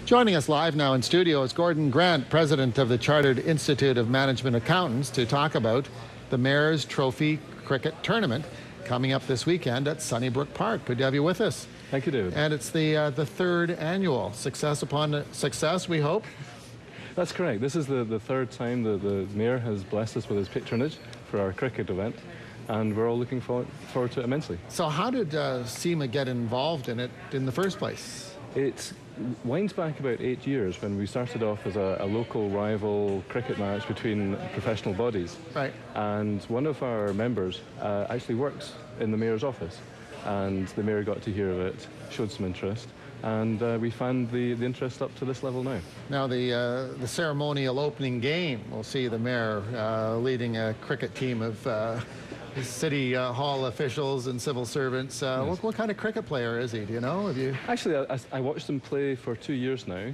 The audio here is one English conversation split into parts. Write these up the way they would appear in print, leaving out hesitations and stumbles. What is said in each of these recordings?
Joining us live now in studio is Gordon Grant, president of the Chartered Institute of Management Accountants, to talk about the Mayor's Trophy Cricket Tournament coming up this weekend at Sunnybrook Park. Good to have you with us. Thank you, David. And it's the third annual. Success upon success, we hope. That's correct. This is the third time that the Mayor has blessed us with his patronage for our cricket event, and we're all looking forward to it immensely. So how did CIMA get involved in it in the first place? It winds back about 8 years when we started off as a local rival cricket match between professional bodies. Right. And one of our members actually works in the Mayor's office, and the Mayor got to hear of it, showed some interest, and we found the interest up to this level now. Now the ceremonial opening game will see the Mayor leading a cricket team of City Hall officials and civil servants. Yes. What kind of cricket player is he? Do you know? Have you? Actually, I watched him play for 2 years now.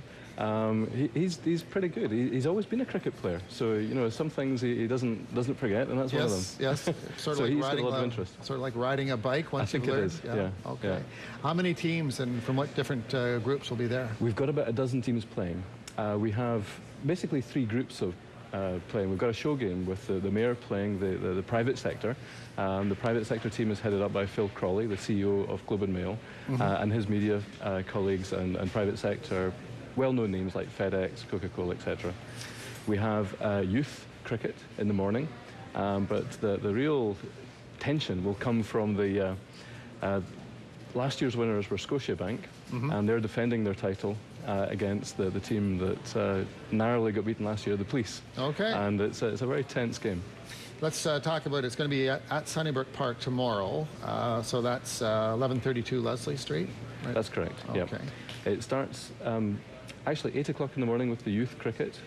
He's pretty good. He's always been a cricket player, so you know some things he doesn't forget, and that's one of them. Yes, sort of so like he's riding got a lot of interest. Sort of like riding a bike once you've learned. I think it is. Yeah. Okay. Yeah. How many teams and from what different groups will be there? We've got about a dozen teams playing. We have basically 3 groups of playing. We've got a show game with the Mayor playing the private sector. The private sector team is headed up by Phil Crawley, the CEO of Globe and Mail, and his media colleagues and private sector, well-known names like FedEx, Coca-Cola, etc. We have youth cricket in the morning, but the real tension will come from the last year's winners were Scotiabank, and they're defending their title against the team that narrowly got beaten last year, the Police. Okay. And it's a very tense game. Let's talk about it's going to be at Sunnybrook Park tomorrow. So that's 1132 Leslie Street. Right? That's correct. Okay. Yep. It starts actually 8 o'clock in the morning with the youth cricket.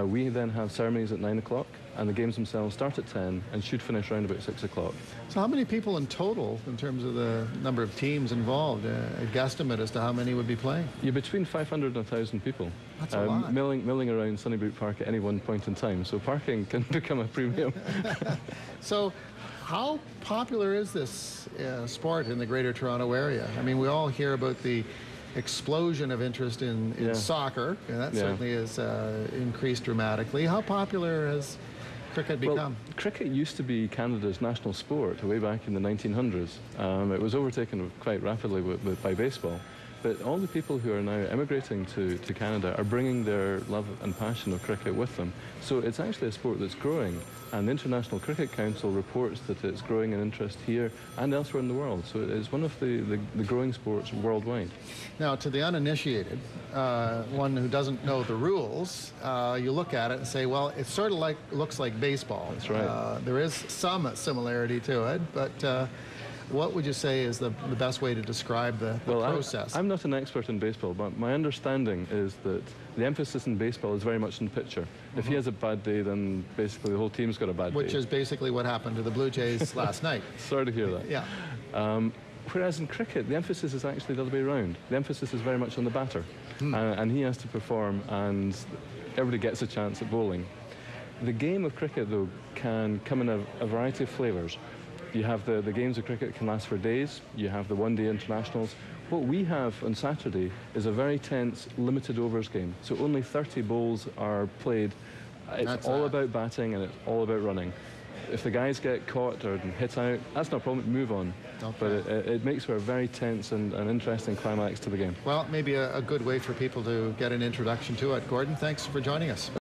We then have ceremonies at 9 o'clock, and the games themselves start at 10 and should finish around about 6 o'clock. So how many people in total, in terms of the number of teams involved, a guesstimate as to how many would be playing? You're between 500 and 1,000 people. That's a lot. Milling around Sunnybrook Park at any one point in time, so parking can become a premium. So how popular is this sport in the Greater Toronto Area? I mean, we all hear about the explosion of interest in soccer, and that certainly has increased dramatically. How popular has cricket become? Well, cricket used to be Canada's national sport way back in the 1900s. It was overtaken quite rapidly by baseball. But all the people who are now emigrating to Canada are bringing their love and passion of cricket with them. So it's actually a sport that's growing, and the International Cricket Council reports that it's growing in interest here and elsewhere in the world. So it's one of the growing sports worldwide. Now, to the uninitiated, one who doesn't know the rules, you look at it and say, well, it sort of looks like baseball. That's right. There is some similarity to it, but what would you say is the best way to describe the process? I'm not an expert in baseball, but my understanding is that the emphasis in baseball is very much in pitcher. If he has a bad day, then basically the whole team's got a bad day. Which is basically what happened to the Blue Jays last night. Sorry to hear that. Yeah. Whereas in cricket, the emphasis is actually the other way around. The emphasis is very much on the batter. And he has to perform, and everybody gets a chance at bowling. The game of cricket, though, can come in a variety of flavours. You have the games of cricket can last for days. You have the one-day internationals. What we have on Saturday is a very tense, limited overs game. So only 30 bowls are played. It's all about batting and it's all about running. If the guys get caught or hit out, that's no problem, move on. Okay. But it makes for a very tense and interesting climax to the game. Well, maybe a good way for people to get an introduction to it. Gordon, thanks for joining us.